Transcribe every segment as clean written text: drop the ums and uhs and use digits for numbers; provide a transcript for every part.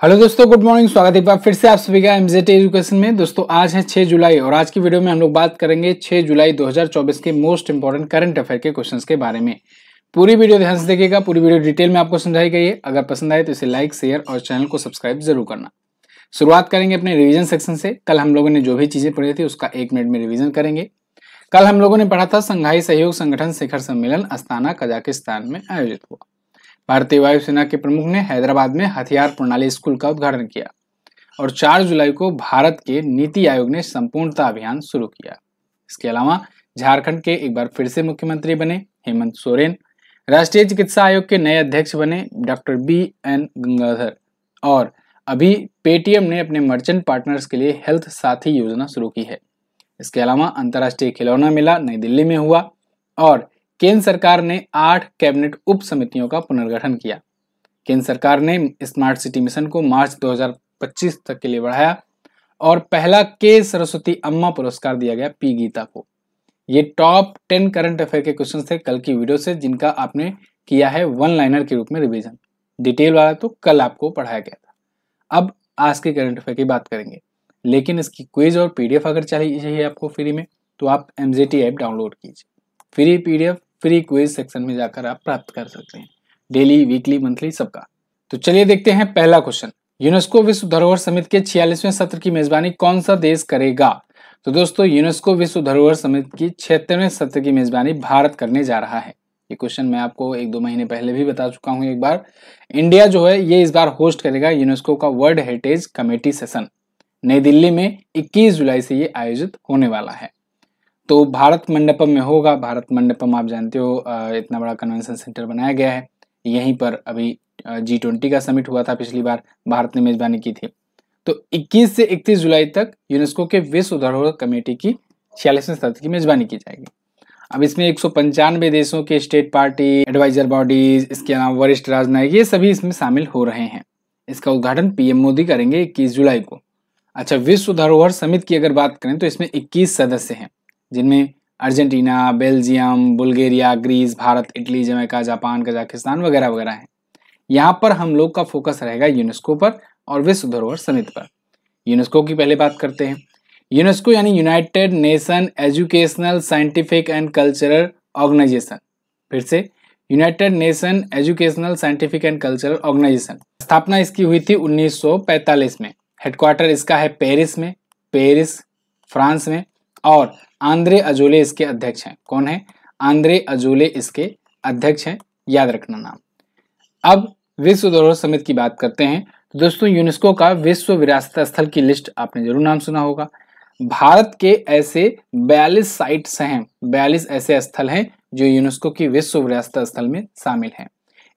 Hello दोस्तों, good morning. स्वागत है एक बार फिर से आप सभी का एमजेट एजुकेशन में। दोस्तों आज है 6 जुलाई और आज की वीडियो में हम लोग बात करेंगे 6 जुलाई 2024 के मोस्ट इंपॉर्टेंट करंट अफेयर के क्वेश्चंस के बारे में। पूरी वीडियो ध्यान से देखिएगा, पूरी वीडियो डिटेल में आपको समझाई गई है। अगर पसंद आए तो इसे लाइक, शेयर और चैनल को सब्सक्राइब जरूर करना। शुरुआत करेंगे अपने रिविजन सेक्शन से। कल हम लोगों ने जो भी चीजें पढ़ी थी उसका 1 मिनट में रिविजन करेंगे। कल हम लोगों ने पढ़ा था संघाई सहयोग संगठन शिखर सम्मेलन अस्ताना कजाकिस्तान में आयोजित हुआ। भारतीय वायुसेना के प्रमुख ने हैदराबाद में हथियार प्रणाली स्कूल का उद्घाटन किया और 4 जुलाई को भारत के नीति आयोग ने संपूर्णता अभियान शुरू किया। इसके अलावा झारखंड के एक बार फिर से मुख्यमंत्री बने हेमंत सोरेन। राष्ट्रीय चिकित्सा आयोग के नए अध्यक्ष बने डॉक्टर BN गंगाधर। और अभी पेटीएम ने अपने मर्चेंट पार्टनर्स के लिए हेल्थ साथी योजना शुरू की है। इसके अलावा अंतर्राष्ट्रीय खिलौना मेला नई दिल्ली में हुआ और केंद्र सरकार ने 8 कैबिनेट उप समितियों का पुनर्गठन किया। केंद्र सरकार ने स्मार्ट सिटी मिशन को मार्च 2025 तक के लिए बढ़ाया और पहला के सरस्वती अम्मा पुरस्कार दिया गया P गीता को। ये टॉप 10 करंट अफेयर के क्वेश्चन थे कल की वीडियो से, जिनका आपने किया है वन लाइनर के रूप में रिवीजन। डिटेल वाला तो कल आपको पढ़ाया गया था। अब आज के करंट अफेयर की बात करेंगे, लेकिन इसकी क्विज और PDF अगर चाहिए आपको फ्री में तो आप MZT ऐप डाउनलोड कीजिए। Free PDF free quiz section में जाकर आप प्राप्त कर सकते हैं, डेली, वीकली, मंथली सबका। तो चलिए देखते हैं पहला क्वेश्चन। यूनेस्को विश्व धरोहर समिति के 46वें सत्र की मेजबानी कौन सा देश करेगा? तो दोस्तों यूनेस्को विश्व धरोहर समिति की 76वें सत्र की मेजबानी भारत करने जा रहा है। ये क्वेश्चन मैं आपको 1-2 महीने पहले भी बता चुका हूं एक बार। इंडिया जो है ये इस बार होस्ट करेगा यूनेस्को का वर्ल्ड हेरिटेज कमेटी सेशन। नई दिल्ली में 21 जुलाई से ये आयोजित होने वाला है। तो भारत मंडपम में होगा। भारत मंडपम आप जानते हो, इतना बड़ा कन्वेंशन सेंटर बनाया गया है। यहीं पर अभी G20 का समिट हुआ था पिछली बार, भारत ने मेजबानी की थी। तो 21 से 31 जुलाई तक यूनेस्को के विश्व धरोहर कमेटी की 46वें सत्र की मेजबानी की जाएगी। अब इसमें 195 देशों के स्टेट पार्टी, एडवाइजर बॉडीज, इसके अलावा वरिष्ठ राजनयिक, ये सभी इसमें शामिल हो रहे हैं। इसका उद्घाटन PM मोदी करेंगे 21 जुलाई को। अच्छा, विश्व धरोहर समिति की अगर बात करें तो इसमें 21 सदस्य हैं, जिनमें Argentina, Belgium, Bulgaria, Greece, Bharat, Italy, Jamaica, Japan, Kazakhstan वगैरह वगैरह हैं। यहाँ पर हम लोग का फोकस रहेगा यूनेस्को पर और विश्व धरोहर समिति पर। यूनेस्को की पहले बात करते हैं। यूनेस्को यानी United Nation Educational, Scientific and Cultural Organization. फिर से, United Nation Educational, Scientific and Cultural Organization. स्थापना इसकी हुई थी 1945 में। हेडक्वार्टर इसका है पेरिस में, पेरिस फ्रांस में। और आंद्रे अजोले इसके अध्यक्ष हैं। कौन है? आंद्रे अजोले इसके अध्यक्ष हैं, याद रखना नाम। अब विश्व धरोहर समिति की बात करते हैं। तो दोस्तों यूनेस्को का विश्व विरासत स्थल की लिस्ट आपने जरूर नाम सुना होगा। भारत के ऐसे 42 साइट्स हैं, 42 ऐसे स्थल हैं जो यूनेस्को की विश्व विरासत स्थल में शामिल हैं,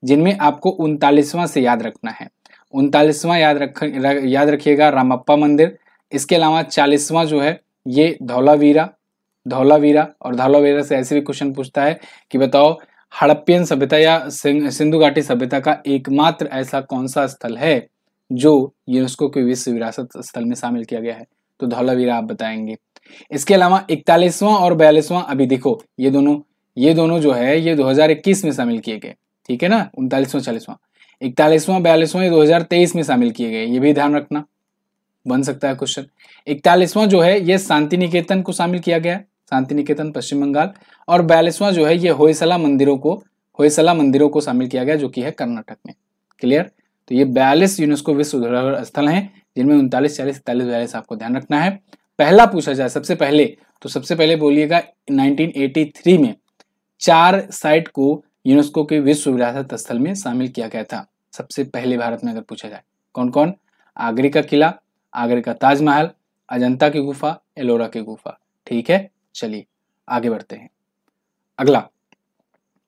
जिनमें आपको 39वां से याद रखना है। 39वां याद रखिएगा, रामप्पा मंदिर। इसके अलावा 40वां जो है ये धौलावीरा और धौलावीरा से ऐसे भी क्वेश्चन पूछता है कि बताओ हड़प्पियन सभ्यता या सिंधु घाटी सभ्यता का एकमात्र ऐसा कौन सा स्थल है जो यूनेस्को के विश्व विरासत स्थल में शामिल किया गया है? तो धौलावीरा आप बताएंगे। इसके अलावा 41वां और 42वां, अभी देखो ये दोनों जो है ये 2021 में शामिल किए गए, ठीक है ना। 39वां 40वां, 41वां 42वां ये 2023 में शामिल किए गए, ये भी ध्यान रखना, बन सकता है क्वेश्चन। 41वां जो है ये शांति निकेतन को शामिल किया गया, शांति निकेतन पश्चिम बंगाल। और 42वां जो है ये होयसला मंदिरों को शामिल किया गया, जो कि है कर्नाटक में। क्लियर? तो ये 42 यूनेस्को विश्व धरोहर स्थल हैं, जिनमें 39, 40, 41, 42 आपको ध्यान रखना है। पहला पूछा जाए सबसे पहले बोलिएगा 1983 में 4 साइट को यूनेस्को के विश्व विरासत स्थल में शामिल किया गया था। सबसे पहले भारत में अगर पूछा जाए कौन कौन? आगरे का किला, आगरे का ताजमहल, अजंता की गुफा, एलोरा की गुफा। ठीक है, चलिए आगे बढ़ते हैं। अगला,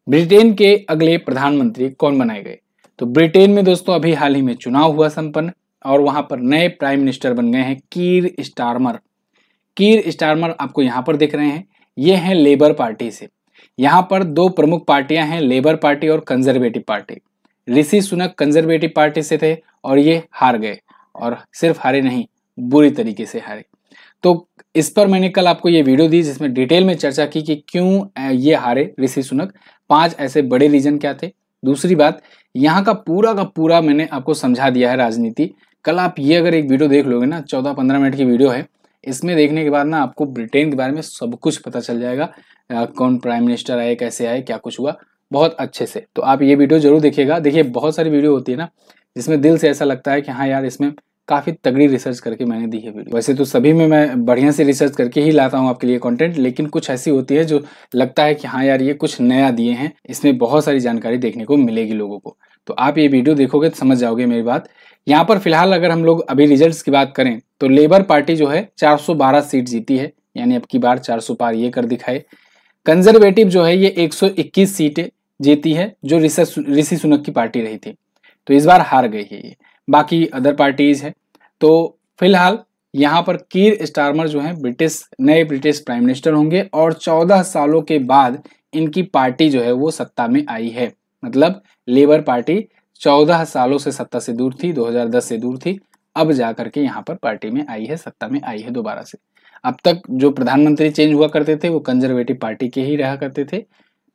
ब्रिटेन के अगले प्रधानमंत्री कौन बनाए गए? तो ब्रिटेन में दोस्तों अभी हाल ही में चुनाव हुआ संपन्न और वहां पर नए प्राइम मिनिस्टर बन गए हैं कीर स्टारमर। कीर स्टारमर आपको यहां पर देख रहे हैं, ये हैं लेबर पार्टी से। यहां पर 2 प्रमुख पार्टियां हैं, लेबर पार्टी और conservative party. Rishi Sunak conservative party से थे और ये हार गए, और सिर्फ हारे नहीं, बुरी तरीके से हारे। तो इस पर मैंने कल आपको ये वीडियो दी जिसमें डिटेल में चर्चा की कि क्यों ये हारे ऋषि सुनक, 5 ऐसे बड़े रीजन क्या थे। दूसरी बात, यहाँ का पूरा मैंने आपको समझा दिया है राजनीति कल आप ये अगर एक वीडियो देख लोगे ना, 14-15 मिनट की वीडियो है, इसमें देखने के बाद ना आपको ब्रिटेन के बारे में सब कुछ पता चल जाएगा। कौन प्राइम मिनिस्टर आए, कैसे आए, क्या कुछ हुआ, बहुत अच्छे से। तो आप ये वीडियो जरूर देखिएगा। देखिए बहुत सारी वीडियो होती है ना जिसमें दिल से ऐसा लगता है कि हाँ यार, इसमें काफ़ी तगड़ी रिसर्च करके मैंने दी है वीडियो। वैसे तो सभी में मैं बढ़िया से रिसर्च करके ही लाता हूँ आपके लिए कंटेंट, लेकिन कुछ ऐसी होती है जो लगता है कि हाँ यार ये कुछ नया दिए हैं, इसमें बहुत सारी जानकारी देखने को मिलेगी लोगों को। तो आप ये वीडियो देखोगे तो समझ जाओगे मेरी बात। यहाँ पर फिलहाल अगर हम लोग अभी रिजल्ट्स की बात करें तो लेबर पार्टी जो है 412 सीट जीती है, यानी अब की बार 400 पार ये कर दिखाए। कंजर्वेटिव जो है ये 121 सीटें जीती है, जो ऋषि सुनक की पार्टी रही थी, तो इस बार हार गई है ये। बाकी अदर पार्टीज है। तो फिलहाल यहाँ पर कीर स्टारमर जो है नए ब्रिटिश प्राइम मिनिस्टर होंगे और 14 सालों के बाद इनकी पार्टी जो है वो सत्ता में आई है। मतलब लेबर पार्टी 14 सालों से सत्ता से दूर थी, 2010 से दूर थी, अब जाकर के यहाँ पर पार्टी में आई है, सत्ता में आई है दोबारा से। अब तक जो प्रधानमंत्री चेंज हुआ करते थे वो कंजर्वेटिव पार्टी के ही रहा करते थे,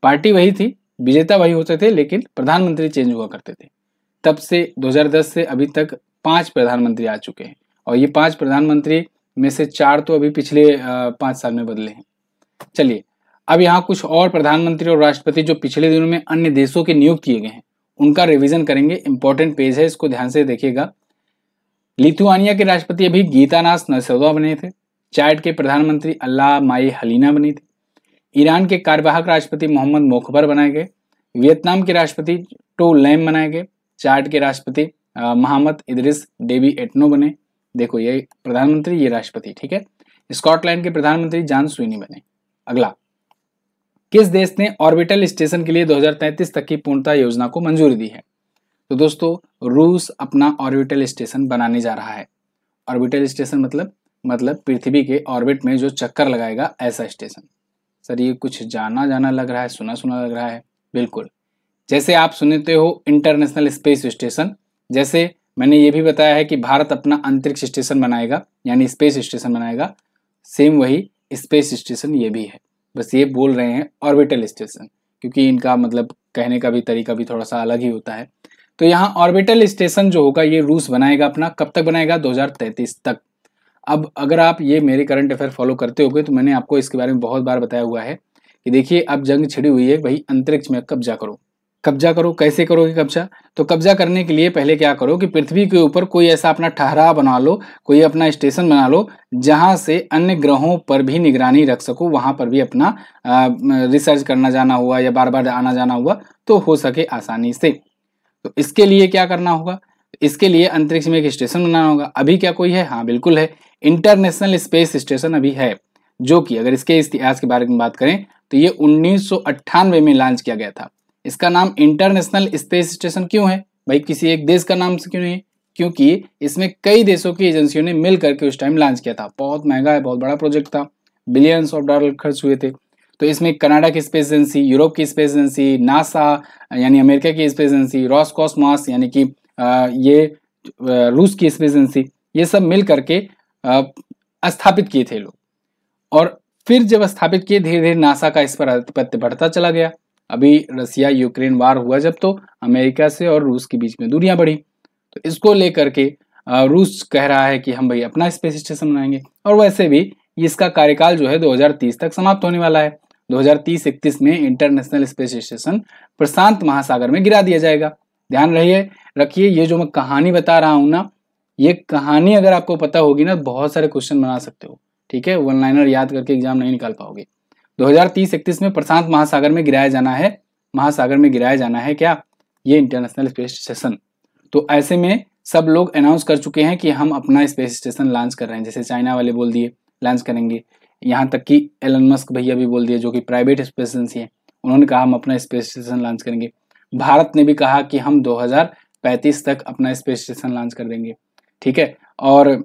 पार्टी वही थी, विजेता वही होते थे, लेकिन प्रधानमंत्री चेंज हुआ करते थे। तब से 2010 से अभी तक 5 प्रधानमंत्री आ चुके हैं और ये 5 प्रधानमंत्री में से 4 तो अभी पिछले 5 साल में बदले हैं। चलिए अब यहाँ कुछ और प्रधानमंत्री और राष्ट्रपति जो पिछले दिनों में अन्य देशों के नियुक्त किए गए हैं उनका रिवीजन करेंगे। इंपॉर्टेंट पेज है, इसको ध्यान से देखिएगा। लिथुआनिया के राष्ट्रपति अभी गीतानास नाउसेदा बने थे। चाड के प्रधानमंत्री अल्लाह माई हलीना बनी थी। ईरान के कार्यवाहक राष्ट्रपति मोहम्मद मोखबर बनाए गए। वियतनाम के राष्ट्रपति टो लैम बनाए गए। चाड के राष्ट्रपति मोहम्मद इदरिस डेबी एटनो बने। देखो ये प्रधानमंत्री, ये राष्ट्रपति, ठीक है। स्कॉटलैंड के प्रधानमंत्री जॉन स्विनी बने। अगला, किस देश ने ऑर्बिटल स्टेशन के लिए 2033 तक की पूर्णता योजना को मंजूरी दी है? तो दोस्तों रूस अपना ऑर्बिटल स्टेशन बनाने जा रहा है। ऑर्बिटल स्टेशन मतलब पृथ्वी के ऑर्बिट में जो चक्कर लगाएगा, ऐसा स्टेशन। सर ये कुछ जाना जाना लग रहा है, सुना सुना लग रहा है। बिल्कुल, जैसे आप सुनते हो इंटरनेशनल स्पेस स्टेशन, जैसे मैंने ये भी बताया है कि भारत अपना अंतरिक्ष स्टेशन बनाएगा, यानी स्पेस स्टेशन बनाएगा, सेम वही स्पेस स्टेशन ये भी है। बस ये बोल रहे हैं ऑर्बिटल स्टेशन, क्योंकि इनका मतलब कहने का भी तरीका भी थोड़ा सा अलग ही होता है। तो यहाँ ऑर्बिटल स्टेशन जो होगा ये रूस बनाएगा अपना। कब तक बनाएगा? 2033 तक। अब अगर आप ये मेरे करंट अफेयर फॉलो करते होगे तो मैंने आपको इसके बारे में बहुत बार बताया हुआ है कि देखिए अब जंग छिड़ी हुई है भाई, अंतरिक्ष में कब्जा करो। कब्जा करो, कैसे करोगे कब्जा? तो कब्जा करने के लिए पहले क्या करो कि पृथ्वी के ऊपर कोई ऐसा अपना ठहराव बना लो, कोई अपना स्टेशन बना लो जहां से अन्य ग्रहों पर भी निगरानी रख सको, वहां पर भी अपना रिसर्च करना जाना हुआ या बार बार आना जाना हुआ तो हो सके आसानी से। तो इसके लिए क्या करना होगा? इसके लिए अंतरिक्ष में एक स्टेशन बनाना होगा। अभी क्या कोई है? हाँ बिल्कुल है, इंटरनेशनल स्पेस स्टेशन अभी है, जो कि अगर इसके इतिहास के बारे में बात करें तो ये 1998 में लॉन्च किया गया था। इसका नाम इंटरनेशनल स्पेस स्टेशन क्यों है भाई? किसी एक देश का नाम से क्यों नहीं है? क्योंकि इसमें कई देशों की एजेंसियों ने मिल करके उस टाइम लॉन्च किया था। बहुत महंगा है, बहुत बड़ा प्रोजेक्ट था, बिलियंस ऑफ डॉलर खर्च हुए थे। तो इसमें कनाडा की स्पेस एजेंसी, यूरोप की स्पेस एजेंसी, नासा यानी अमेरिका की स्पेस एजेंसी, रॉसकॉस्मॉस यानी कि ये रूस की स्पेस एजेंसी, ये सब मिल करके स्थापित किए थे लोग। और फिर जब स्थापित किए, धीरे धीरे नासा का इस पर आधिपत्य बढ़ता चला गया। अभी रसिया यूक्रेन वार हुआ जब, तो अमेरिका से और रूस के बीच में दूरियां बढ़ी, तो इसको लेकर के रूस कह रहा है कि हम भाई अपना स्पेस स्टेशन बनाएंगे। और वैसे भी इसका कार्यकाल जो है 2030 तक समाप्त होने वाला है। 2030-31 में इंटरनेशनल स्पेस स्टेशन प्रशांत महासागर में गिरा दिया जाएगा। ध्यान रखिए ये जो मैं कहानी बता रहा हूं ना, ये कहानी अगर आपको पता होगी ना, बहुत सारे क्वेश्चन बना सकते हो, ठीक है। वन लाइनर याद करके एग्जाम नहीं निकाल पाओगे। 2030-31 में प्रशांत महासागर में गिराया जाना है, महासागर में गिराया जाना है क्या? ये इंटरनेशनल स्पेस स्टेशन। तो ऐसे में सब लोग अनाउंस कर चुके हैं कि हम अपना स्पेस स्टेशन लॉन्च कर रहे हैं। जैसे चाइना वाले बोल दिए लॉन्च करेंगे, यहाँ तक कि एलन मस्क भैया भी बोल दिए, जो कि प्राइवेट स्पेस एजेंसी है, उन्होंने कहा हम अपना स्पेस स्टेशन लॉन्च करेंगे। भारत ने भी कहा कि हम 2035 तक अपना स्पेस स्टेशन लॉन्च कर देंगे, ठीक है। और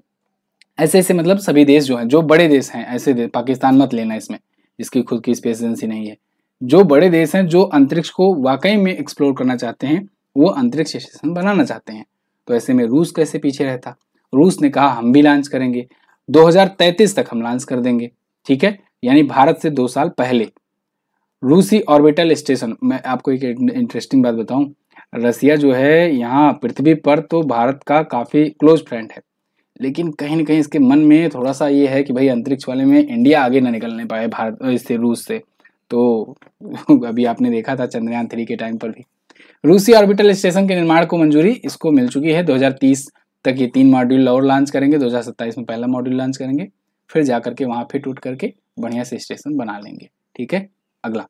ऐसे ऐसे मतलब सभी देश जो हैं, जो बड़े देश हैं, ऐसे देश, पाकिस्तान मत लेना इसमें, जिसकी खुद की स्पेस एजेंसी नहीं है, जो बड़े देश हैं जो अंतरिक्ष को वाकई में एक्सप्लोर करना चाहते हैं, वो अंतरिक्ष स्टेशन बनाना चाहते हैं। तो ऐसे में रूस कैसे पीछे रहता? रूस ने कहा हम भी लॉन्च करेंगे, 2033 तक हम लॉन्च कर देंगे, ठीक है। यानी भारत से 2 साल पहले रूसी ऑर्बिटल स्टेशन। मैं आपको एक इंटरेस्टिंग बात बताऊं, रसिया जो है यहाँ पृथ्वी पर तो भारत का काफी क्लोज फ्रेंड है, लेकिन कहीं ना कहीं इसके मन में थोड़ा सा ये है कि भाई अंतरिक्ष वाले में इंडिया आगे ना निकलने पाए भारत इससे, रूस से। तो अभी आपने देखा था चंद्रयान 3 के टाइम पर भी रूसी ऑर्बिटल स्टेशन के निर्माण को मंजूरी इसको मिल चुकी है। 2030 तक ये 3 मॉड्यूल और लॉन्च करेंगे, 2027 में पहला मॉड्यूल लॉन्च करेंगे, फिर जा करके वहां फिट उठ करके बढ़िया से स्टेशन बना लेंगे। ठीक है, अगला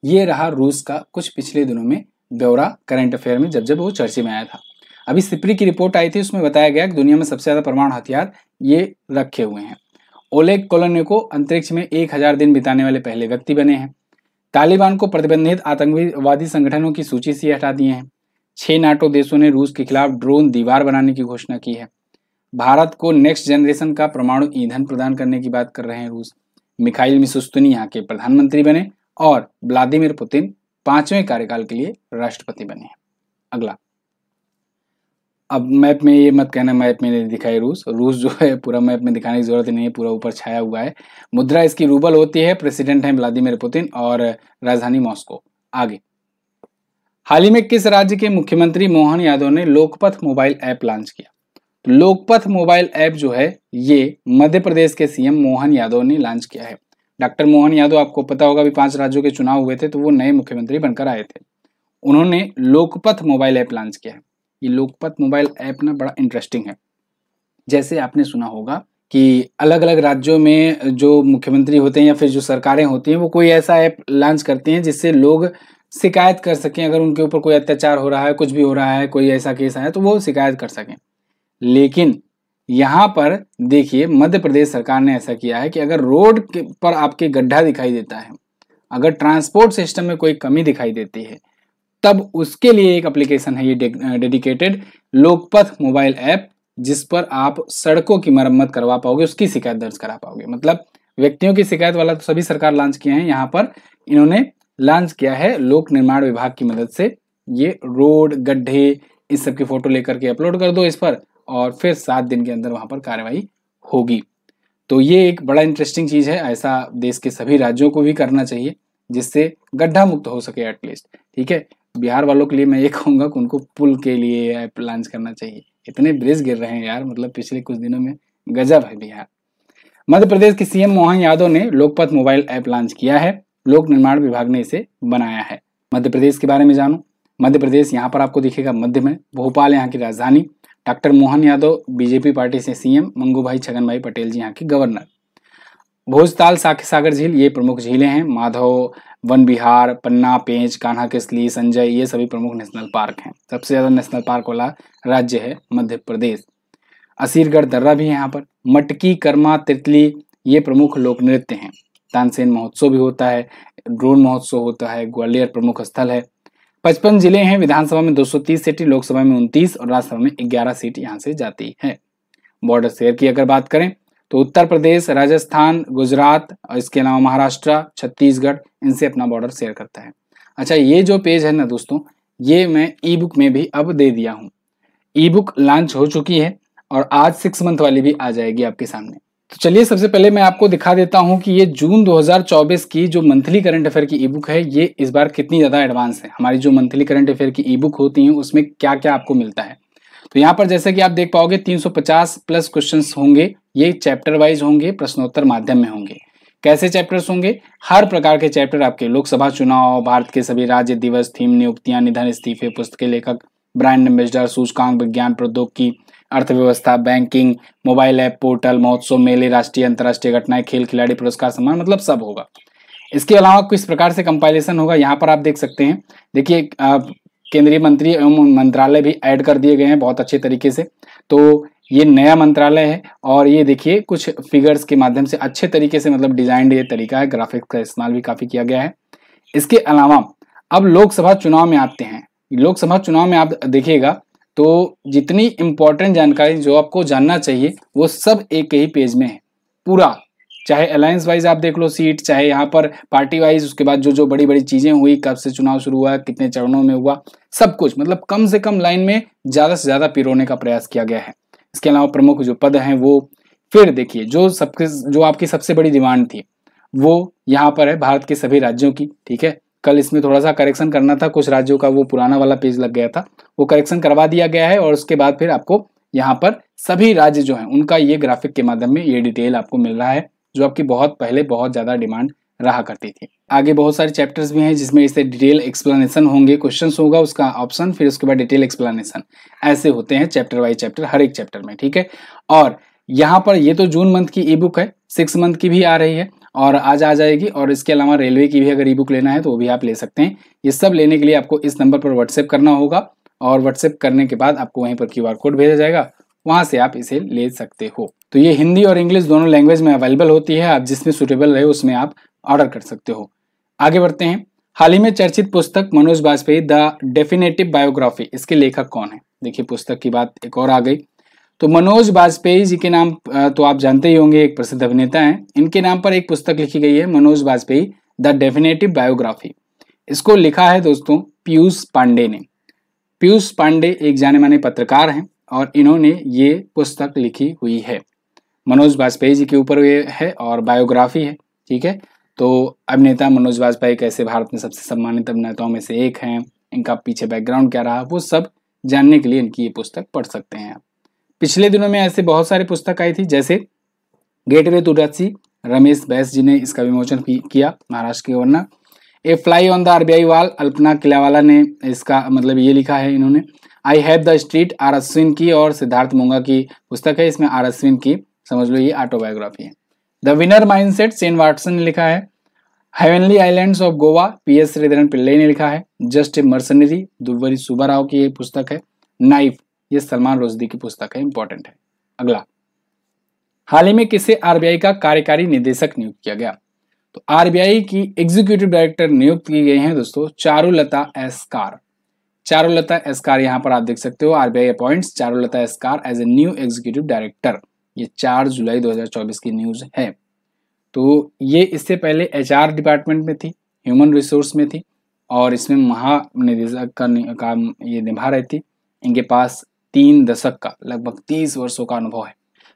ये रहा रूस का कुछ पिछले दिनों में ब्यौरा करंट अफेयर में जब वो चर्चे में आया था। अभी सिप्री की रिपोर्ट आई थी, उसमें बताया गया कि दुनिया में सबसे ज्यादा परमाणु हथियार ये रखे हुए हैं। ओलेग कोलोनेको अंतरिक्ष में 1000 दिन बिताने वाले पहले व्यक्ति बने हैं। तालिबान को प्रतिबंधित आतंकवादी संगठनों की सूची से हटा दिए हैं। 6 नाटो देशों ने रूस के खिलाफ ड्रोन दीवार बनाने की घोषणा की है। भारत को नेक्स्ट जनरेशन का परमाणु ईंधन प्रदान करने की बात कर रहे हैं रूस। मिखाइल मिशुस्तिनी यहाँ के प्रधानमंत्री बने और व्लादिमीर पुतिन 5वें कार्यकाल के लिए राष्ट्रपति बने हैं। अगला, अब मैप में ये मत कहना मैप में नहीं दिखाई रूस जो है पूरा मैप में दिखाने की जरूरत नहीं है, पूरा ऊपर छाया हुआ है। मुद्रा इसकी रूबल होती है, प्रेसिडेंट है व्लादिमीर पुतिन और राजधानी मॉस्को। आगे, हाल ही में किस राज्य के मुख्यमंत्री मोहन यादव ने लोकपथ मोबाइल ऐप लॉन्च किया? तो लोकपथ मोबाइल ऐप जो है ये मध्य प्रदेश के सीएम मोहन यादव ने लॉन्च किया है। डॉक्टर मोहन यादव, आपको पता होगा अभी 5 राज्यों के चुनाव हुए थे तो वो नए मुख्यमंत्री बनकर आए थे। उन्होंने लोकपथ मोबाइल ऐप लॉन्च किया है। ये लोकपथ मोबाइल ऐप ना बड़ा इंटरेस्टिंग है। जैसे आपने सुना होगा कि अलग अलग राज्यों में जो मुख्यमंत्री होते हैं या फिर जो सरकारें होती हैं वो कोई ऐसा ऐप लॉन्च करती हैं जिससे लोग शिकायत कर सकें, अगर उनके ऊपर कोई अत्याचार हो रहा है, कुछ भी हो रहा है, कोई ऐसा केस आया तो वो शिकायत कर सकें। लेकिन यहाँ पर देखिए मध्य प्रदेश सरकार ने ऐसा किया है कि अगर रोड पर आपके गड्ढा दिखाई देता है, अगर ट्रांसपोर्ट सिस्टम में कोई कमी दिखाई देती है, तब उसके लिए एक एप्लीकेशन है ये डेडिकेटेड लोकपथ मोबाइल ऐप, जिस पर आप सड़कों की मरम्मत करवा पाओगे, उसकी शिकायत दर्ज करा पाओगे। मतलब व्यक्तियों की शिकायत वाला तो सभी सरकार लॉन्च किए हैं, यहाँ पर इन्होंने लॉन्च किया है लोक निर्माण विभाग की मदद से। ये रोड, गड्ढे, इस सब की फोटो लेकर के अपलोड कर दो इस पर और फिर 7 दिन के अंदर वहां पर कार्रवाई होगी। तो ये एक बड़ा इंटरेस्टिंग चीज है, ऐसा देश के सभी राज्यों को भी करना चाहिए जिससे गड्ढा मुक्त हो सके एटलीस्ट। ठीक है, बिहार वालों के लिए मैं ये कहूंगा कि उनको पुल के लिए ऐप लॉन्च करना चाहिए। इतने ब्रिज गिर रहे हैं यार, मतलब पिछले कुछ दिनों में गजब है बिहार। मध्य प्रदेश के सीएम मोहन यादव ने लोकपथ मोबाइल ऐप लॉन्च किया है, लोक निर्माण विभाग ने इसे बनाया है। मध्य प्रदेश के बारे में जानो। मध्य प्रदेश यहाँ पर आपको दिखेगा मध्य में, भोपाल यहाँ की राजधानी। Doctor Mohan Yadav BJP party से सीएम, मंगू भाई छगन भाई पटेल जी यहाँ के गवर्नर। भोजताल, सागर झील ये प्रमुख झीलें हैं। माधव, वन विहार, पन्ना, पेंच, कान्हा किसली, संजय ये सभी प्रमुख नेशनल पार्क हैं। सबसे ज्यादा नेशनल पार्क वाला राज्य है मध्य प्रदेश। असीरगढ़ दर्रा भी है यहाँ पर। मटकी, कर्मा, तितली ये प्रमुख लोक नृत्य हैं। तानसेन महोत्सव भी होता है, ड्रोन महोत्सव होता है। ग्वालियर प्रमुख स्थल है। 55 जिले हैं। विधानसभा में 230 सीटें, लोकसभा में 29 और राज्यसभा में 11 सीट यहाँ से जाती है। बॉर्डर शेयर की अगर बात करें तो उत्तर प्रदेश, राजस्थान, गुजरात और इसके अलावा महाराष्ट्र, छत्तीसगढ़ इनसे अपना बॉर्डर शेयर करता है। अच्छा, ये जो पेज है ना दोस्तों, ये मैं ई बुक में भी अब दे दिया हूँ। ई बुक लॉन्च हो चुकी है और आज 6 मंथ वाली भी आ जाएगी आपके सामने। तो चलिए सबसे पहले मैं आपको दिखा देता हूँ कि ये जून 2024 की जो मंथली करंट अफेयर की ई बुक है ये इस बार कितनी ज़्यादा एडवांस है। हमारी जो मंथली करंट अफेयर की ई बुक होती हैं उसमें क्या क्या आपको मिलता है। तो यहाँ पर जैसे कि आप देख पाओगे 350 प्लस क्वेश्चंस होंगे। ये चैप्टर वाइज होंगे, प्रश्नोत्तर माध्यम में होंगे। कैसे चैप्टर्स होंगे? हर प्रकार के चैप्टर आपके। लोकसभा चुनाव, भारत के सभी राज्य दिवस, थीम, नियुक्तियां, निधन, इस्तीफे, पुस्तक के लेखक, ब्रांड एम्बेसडर, सूचकांक, विज्ञान प्रौद्योगिकी, अर्थव्यवस्था, बैंकिंग, मोबाइल ऐप, पोर्टल, महोत्सव, मेले, राष्ट्रीय अंतर्राष्ट्रीय घटनाएं, खेल खिलाड़ी, पुरस्कार, सम्मान, मतलब सब होगा। इसके अलावा किस प्रकार से कंपाइलेशन होगा यहाँ पर आप देख सकते हैं। देखिए केंद्रीय मंत्री एवं मंत्रालय भी ऐड कर दिए गए हैं बहुत अच्छे तरीके से। तो ये नया मंत्रालय है और ये देखिए कुछ फिगर्स के माध्यम से अच्छे तरीके से मतलब डिजाइन ये तरीका है, ग्राफिक्स का इस्तेमाल भी काफी किया गया है। इसके अलावा अब लोकसभा चुनाव में आते हैं। लोकसभा चुनाव में आप देखिएगा तो जितनी इंपॉर्टेंट जानकारी जो आपको जानना चाहिए वो सब एक ही पेज में है पूरा। चाहे अलायंस वाइज आप देख लो सीट, चाहे यहाँ पर पार्टी वाइज, उसके बाद जो जो बड़ी बड़ी चीजें हुई, कब से चुनाव शुरू हुआ, कितने चरणों में हुआ, सब कुछ मतलब कम से कम लाइन में ज्यादा से ज्यादा पिरोने का प्रयास किया गया है। इसके अलावा प्रमुख जो पद हैं वो, फिर देखिए जो आपकी सबसे बड़ी डिमांड थी वो यहाँ पर है भारत के सभी राज्यों की। ठीक है, कल इसमें थोड़ा सा करेक्शन करना था, कुछ राज्यों का वो पुराना वाला पेज लग गया था, वो करेक्शन करवा दिया गया है। और उसके बाद फिर आपको यहाँ पर सभी राज्य जो हैं उनका ये ग्राफिक के माध्यम में ये डिटेल आपको मिल रहा है, जो आपकी बहुत पहले बहुत ज़्यादा डिमांड रहा करती थी। आगे बहुत सारे चैप्टर्स भी हैं जिसमें इससे डिटेल एक्सप्लेनेशन होंगे, क्वेश्चंस होगा उसका ऑप्शन, फिर उसके बाद डिटेल एक्सप्लेनेशन, ऐसे होते हैं चैप्टर वाइज चैप्टर हर एक चैप्टर में, ठीक है। और यहाँ पर ये तो जून मंथ की ई बुक है, 6 मंथ की भी आ रही है और आज आ जाएगी। और इसके अलावा रेलवे की भी अगर ई बुक लेना है तो वो भी आप ले सकते हैं। ये सब लेने के लिए आपको इस नंबर पर व्हाट्सएप करना होगा और व्हाट्सएप करने के बाद आपको वहीं पर QR कोड भेजा जाएगा, वहां से आप इसे ले सकते हो। तो ये हिंदी और इंग्लिश दोनों लैंग्वेज में अवेलेबल होती है, आप जिसमें सुटेबल रहे उसमें आप ऑर्डर कर सकते हो। आगे बढ़ते हैं। हाल ही में चर्चित पुस्तक Manoj Bajpayee The Definitive Biography, इसके लेखक कौन है? देखिए पुस्तक की बात एक और आ गई। तो मनोज बाजपेयी जी के नाम तो आप जानते ही होंगे, एक प्रसिद्ध अभिनेता हैं। इनके नाम पर एक पुस्तक लिखी गई है Manoj Bajpayee The Definitive Biography. इसको लिखा है दोस्तों पीयूष पांडे ने। पीयूष पांडे एक जाने माने पत्रकार हैं और इन्होंने ये पुस्तक लिखी हुई है। मनोज बाजपेयी जी के ऊपर ये है और बायोग्राफी है, ठीक है। तो अभिनेता मनोज बाजपेयी कैसे भारत में सबसे सम्मानित अभिनेताओं में से एक हैं, इनका पीछे बैकग्राउंड क्या रहा, वो सब जानने के लिए इनकी ये पुस्तक पढ़ सकते हैं आप। पिछले दिनों में ऐसे बहुत सारी पुस्तक आई थी, जैसे gateway to death sea, Ramesh Bais ji ने इसका विमोचन किया, महाराष्ट्र के governor. A fly on the RBI wall, Alpana Kilawala ने इसका मतलब ये लिखा है इन्होंने। I have the street, R Ashwin की और सिद्धार्थ मूंगा की पुस्तक है, इसमें आर अश्विन की समझ लो ये ऑटोबायोग्राफी है। The winner mindset, Shane Watson ने लिखा है। Heavenly islands of Goa, PS Sreedharan Pillai ने लिखा है। जस्ट ए मर्सनरी, दुव्वरी सुब्बाराव की ये पुस्तक है। नाइफ, ये सलमान रुश्दी की पुस्तक है, इंपॉर्टेंट है। अगला, हाल ही में किसे RBI का कार्यकारी निदेशक नियुक्त किया गया? तो RBI की एग्जीक्यूटिव डायरेक्टर नियुक्त की गई हैं दोस्तों चारुलता एस्कार। चारुलता एस्कार यहाँ पर आप देख सकते हो, RBI appoints Charulata Eskar as a new executive director. ये 4 जुलाई 2024 की न्यूज है। तो ये इससे पहले HR डिपार्टमेंट में थी, ह्यूमन रिसोर्स में थी और इसमें महानिदेशक का काम ये निभा रही थी। इनके पास 3 दशक का लगभग 30 वर्षों का अनुभव है।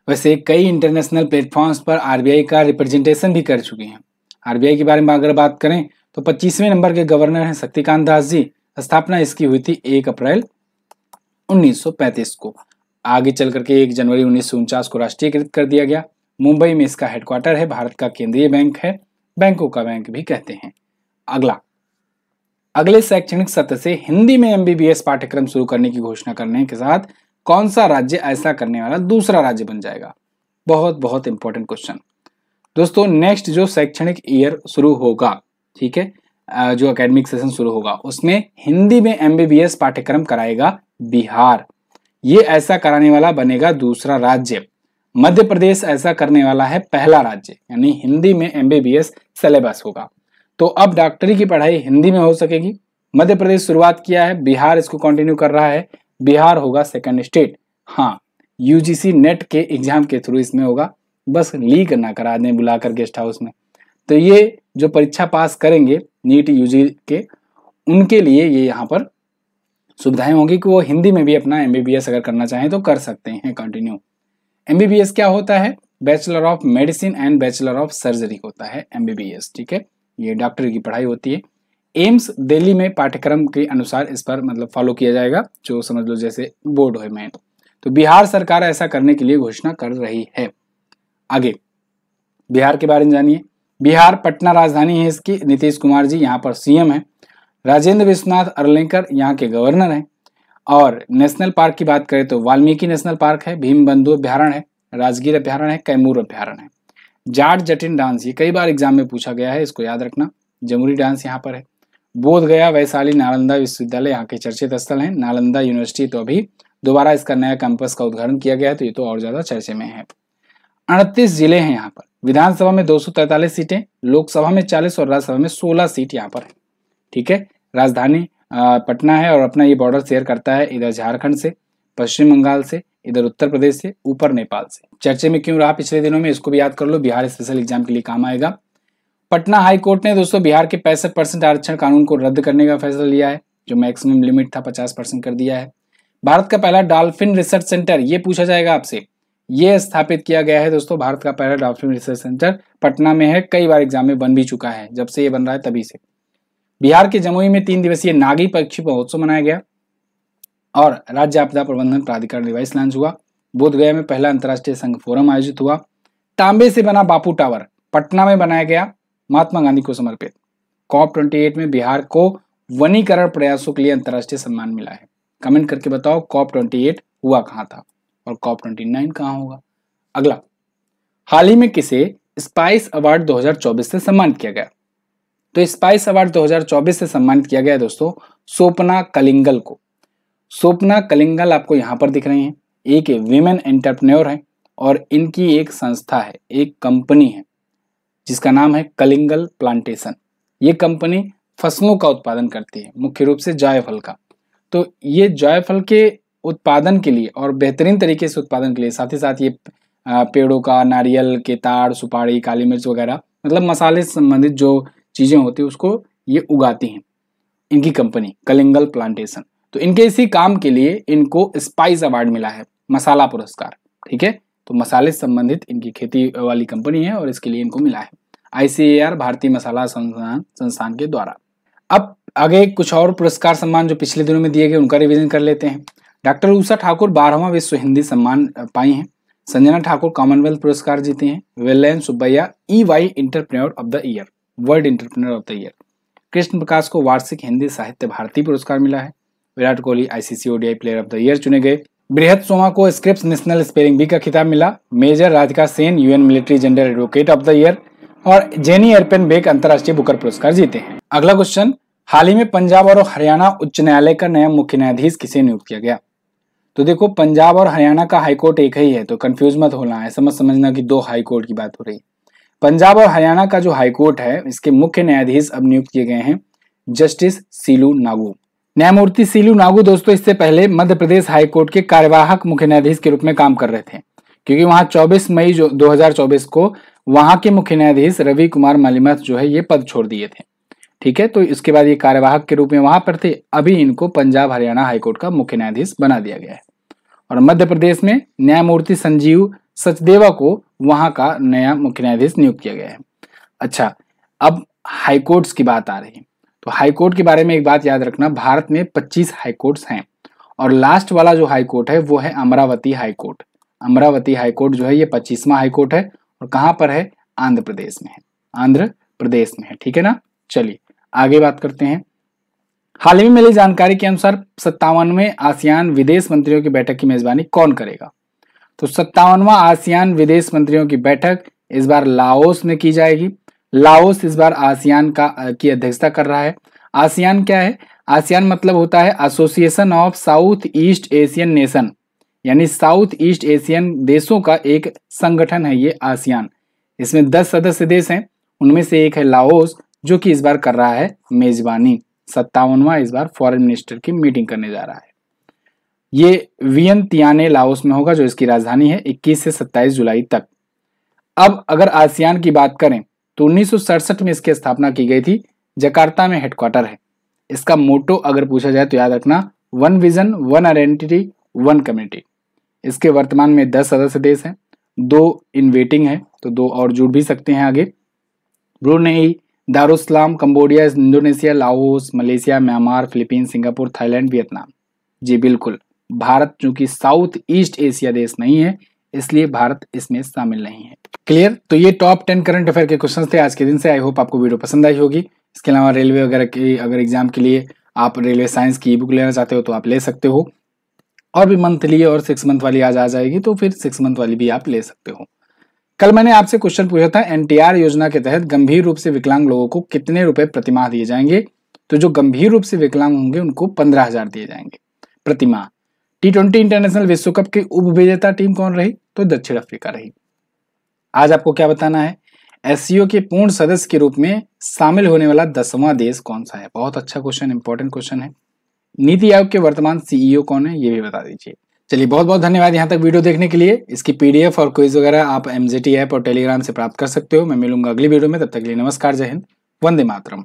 वैसे कई इंटरनेशनल प्लेटफॉर्म्स पर RBI का रिप्रेजेंटेशन भी कर चुकी हैं। RBI के बारे में अगर बात करें तो 25वें नंबर के गवर्नर हैं शक्तिकांत दास जी। स्थापना इसकी हुई थी 1 अप्रैल 1935 को। आगे चल करके 1 जनवरी 1949 को राष्ट्रीयकृत कर दिया गया। मुंबई में इसका हेडक्वार्टर है, भारत का केंद्रीय बैंक है, बैंकों का बैंक भी कहते हैं। अगला, अगले शैक्षणिक सत्र से हिंदी में MBBS पाठ्यक्रम शुरू करने की घोषणा करने के साथ कौन सा राज्य ऐसा करने वाला दूसरा राज्य बन जाएगा? बहुत बहुत इंपॉर्टेंट क्वेश्चन दोस्तों। नेक्स्ट जो शैक्षणिक ईयर शुरू होगा, ठीक है, जो एकेडमिक सेशन शुरू होगा, उसमें हिंदी में MBBS पाठ्यक्रम कराएगा बिहार। ये ऐसा कराने वाला बनेगा दूसरा राज्य। मध्य प्रदेश ऐसा करने वाला है पहला राज्य, यानी हिंदी में MBBS सिलेबस होगा। तो अब डॉक्टरी की पढ़ाई हिंदी में हो सकेगी। मध्य प्रदेश शुरुआत किया है, बिहार इसको कंटिन्यू कर रहा है। बिहार होगा सेकंड स्टेट। हाँ, UGC नेट के एग्जाम के थ्रू इसमें होगा, बस लीक ना करा दें बुलाकर गेस्ट हाउस में। तो ये जो परीक्षा पास करेंगे नीट UG के, उनके लिए ये यहाँ पर सुविधाएं होंगी कि वो हिंदी में भी अपना MBBS अगर करना चाहें तो कर सकते हैं कंटिन्यू। MBBS क्या होता है? Bachelor of medicine and bachelor of surgery होता है MBBS, ठीक है। ये डॉक्टर की पढ़ाई होती है। एम्स दिल्ली में पाठ्यक्रम के अनुसार इस पर मतलब फॉलो किया जाएगा, जो समझ लो जैसे बोर्ड है मेन। तो बिहार सरकार ऐसा करने के लिए घोषणा कर रही है। आगे बिहार के बारे में जानिए। बिहार पटना राजधानी है इसकी। नीतीश कुमार जी यहाँ पर CM है। राजेंद्र विश्वनाथ अर्लेकर यहाँ के गवर्नर हैं। और नेशनल पार्क की बात करें तो वाल्मीकि नेशनल पार्क है, भीमबंधु अभ्यारण्य है, राजगीर अभ्यारण्य है, कैमूर अभ्यारण्य है। जाट जटिन डांस, ये कई बार एग्जाम में पूछा गया है, इसको याद रखना। जमुरी डांस यहाँ पर है। बोध गया, वैशाली, नालंदा विश्वविद्यालय यहाँ के चर्चित स्थल हैं। नालंदा यूनिवर्सिटी तो अभी दोबारा इसका नया कैंपस का उद्घाटन किया गया है, तो ये तो और ज्यादा चर्चे में है। 38 जिले हैं यहाँ पर। विधानसभा में 243 सीटें, लोकसभा में 40 और राज्यसभा में 16 सीट यहाँ पर है, ठीक है। राजधानी पटना है और अपना ये बॉर्डर शेयर करता है इधर झारखंड से, पश्चिम बंगाल से, इधर उत्तर प्रदेश से, ऊपर नेपाल से। चर्चे में क्यों रहा पिछले दिनों में, इसको भी याद कर लो, बिहार स्पेशल एग्जाम के लिए काम आएगा। पटना हाई कोर्ट ने दोस्तों बिहार के 65% आरक्षण कानून को रद्द करने का फैसला लिया है, जो मैक्सिमम लिमिट था 50% कर दिया है। भारत का पहला डॉल्फिन रिसर्च सेंटर, ये पूछा जाएगा आपसे, ये स्थापित किया गया है दोस्तों। भारत का पहला डॉल्फिन रिसर्च सेंटर पटना में है, कई बार एग्जाम में बन भी चुका है, जब से ये बन रहा है तभी से। बिहार के जमुई में 3 दिवसीय नागी पक्षी महोत्सव मनाया गया। और राज्य आपदा प्रबंधन प्राधिकरण डिवाइस लॉन्च हुआ। बोधगया में पहला अंतर्राष्ट्रीय संघ फोरम आयोजित हुआ। तांबे से बना बापू टावर पटना में बनाया गया, महात्मा गांधी को समर्पित। COP28 में बिहार को वनीकरण प्रयासों के लिए अंतर्राष्ट्रीय सम्मान मिला है। कमेंट करके बताओ COP28 हुआ कहाँ था और COP29 कहाँ होगा। अगला, हाल ही में किसे स्पाइस अवार्ड 2024 से सम्मानित किया गया? तो स्पाइस अवार्ड 2024 से सम्मानित किया गया दोस्तों स्वप्ना कलिंगल को। स्वप्ना कलिंगल आपको यहाँ पर दिख रही हैं, एक विमेन एंटरप्रेन्योर है और इनकी एक संस्था है, एक कंपनी है जिसका नाम है कलिंगल प्लांटेशन। ये कंपनी फसलों का उत्पादन करती है, मुख्य रूप से जायफल का। तो ये जायफल के उत्पादन के लिए और बेहतरीन तरीके से उत्पादन के लिए, साथ ही साथ ये पेड़ों का, नारियल के ताड़, सुपारी, काली मिर्च वगैरह, मतलब मसाले से संबंधित जो चीजें होती है उसको ये उगाती हैं, इनकी कंपनी कलिंगल प्लांटेशन। तो इनके इसी काम के लिए इनको स्पाइस अवार्ड मिला है, मसाला पुरस्कार। ठीक है, तो मसाले से संबंधित इनकी खेती वाली कंपनी है और इसके लिए इनको मिला है ICAR, भारतीय मसाला संस्थान के द्वारा। अब आगे कुछ और पुरस्कार सम्मान जो पिछले दिनों में दिए गए उनका रिवीजन कर लेते हैं। डॉक्टर उषा ठाकुर 12वां विश्व हिंदी सम्मान पाई हैं। संजना ठाकुर कॉमनवेल्थ पुरस्कार जीते हैं। Vellayan Subbiah EY entrepreneur of the year, world entrepreneur of the year. Krishna Prakash को वार्षिक हिंदी साहित्य भारती पुरस्कार मिला है। Virat Kohli ICC ODI player of the year चुने गए। बृहत सोमा को स्क्रिप्स नेशनल स्पेलिंग बी का खिताब मिला। Major Radhika Sen UN Military Gender Advocate of the Year. और जेनी एरपेन बेक अंतर्राष्ट्रीय बुकर पुरस्कार जीते हैं। अगला क्वेश्चन, हाल ही में पंजाब और हरियाणा उच्च न्यायालय का नया मुख्य न्यायाधीश किसे नियुक्त किया गया? तो देखो, पंजाब और हरियाणा का हाईकोर्ट एक ही है, तो कंफ्यूज मत होना है, समझना कि दो हाईकोर्ट की बात हो रही है। पंजाब और हरियाणा का जो हाईकोर्ट है इसके मुख्य न्यायाधीश अब नियुक्त किए गए हैं जस्टिस सीलू नागू। न्यायमूर्ति सीलू नागू दोस्तों इससे पहले मध्य प्रदेश हाईकोर्ट के कार्यवाहक मुख्य न्यायाधीश के रूप में काम कर रहे थे, क्योंकि वहां 24 मई 2024 को वहां के मुख्य न्यायाधीश रवि कुमार मलिमथ जो है ये पद छोड़ दिए थे। ठीक है, तो इसके बाद ये कार्यवाहक के रूप में वहां पर थे, अभी इनको पंजाब हरियाणा हाईकोर्ट का मुख्य न्यायाधीश बना दिया गया है। और मध्य प्रदेश में न्यायमूर्ति संजीव सचदेवा को वहां का नया मुख्य न्यायाधीश नियुक्त किया गया है। अच्छा, अब हाईकोर्ट्स की बात आ रही है, तो हाईकोर्ट के बारे में एक बात याद रखना, भारत में 25 हाईकोर्ट्स हैं और लास्ट वाला जो हाईकोर्ट है वो है अमरावती हाईकोर्ट। अमरावती हाईकोर्ट जो है ये 25वां हाईकोर्ट है और कहां पर है? आंध्र प्रदेश में है, आंध्र प्रदेश में है। ठीक है ना, चलिए आगे बात करते हैं। हाल ही में मिली जानकारी के अनुसार 57वें आसियान विदेश मंत्रियों की बैठक की मेजबानी कौन करेगा? तो 57वां आसियान विदेश मंत्रियों की बैठक इस बार लाओस में की जाएगी। लाओस इस बार आसियान की अध्यक्षता कर रहा है। आसियान क्या है? आसियान मतलब होता है association of south east Asian nation, यानी साउथ ईस्ट एशियन देशों का एक संगठन है ये आसियान। इसमें 10 सदस्य देश हैं, उनमें से एक है लाओस जो कि इस बार कर रहा है मेजबानी। 57वां इस बार फॉरेन मिनिस्टर की मीटिंग करने जा रहा है। ये वियंतियाने लाओस में होगा जो इसकी राजधानी है, 21 से 27 जुलाई तक। अब अगर आसियान की बात करें तो 1967 में इसकी स्थापना की गई थी, जकार्ता में हेडक्वार्टर है। इसका मोटो अगर पूछा जाए तो याद रखना, 1 विजन 1 आइडेंटिटी 1 कम्युनिटी। इसके वर्तमान में 10 सदस्य देश हैं, 2 इन वेटिंग है, तो 2 और जुड़ भी सकते हैं आगे। Brunei, Darussalam, Cambodia, Indonesia, Laos, Malaysia, Myanmar, Philippines, Singapore, Thailand, Vietnam. जी बिल्कुल, भारत चूंकि साउथ ईस्ट एशिया देश नहीं है इसलिए भारत इसमें शामिल नहीं है। क्लियर? तो ये टॉप 10 करंट अफेयर के क्वेश्चन थे आज के दिन से। आई होप आपको वीडियो पसंद आई होगी। इसके अलावा रेलवे वगैरह की अगर एग्जाम के लिए आप रेलवे साइंस की ई बुक लेना चाहते हो तो आप ले सकते हो, और भी मंथली और 6 मंथ वाली आज आ जाएगी तो फिर 6 मंथ वाली भी आप ले सकते हो। कल मैंने आपसे क्वेश्चन पूछा था NTR योजना के तहत गंभीर रूप से विकलांग लोगों को कितने रुपए प्रतिमाह दिए जाएंगे? तो जो गंभीर रूप से विकलांग होंगे उनको 15,000 दिए जाएंगे प्रतिमाह। T20 इंटरनेशनल विश्व कप की उपविजेता टीम कौन रही? तो दक्षिण अफ्रीका रही। आज आपको क्या बताना है, SCO के पूर्ण सदस्य के रूप में शामिल होने वाला 10वां देश कौन सा है? बहुत अच्छा क्वेश्चन, इंपॉर्टेंट क्वेश्चन है। नीति आयोग के वर्तमान CEO कौन है ये भी बता दीजिए। चलिए बहुत बहुत धन्यवाद यहाँ तक वीडियो देखने के लिए। इसकी PDF और क्विज वगैरह आप MZT ऐप और टेलीग्राम से प्राप्त कर सकते हो। मैं मिलूंगा अगली वीडियो में, तब तक के लिए नमस्कार, जय हिंद, वंदे मातरम।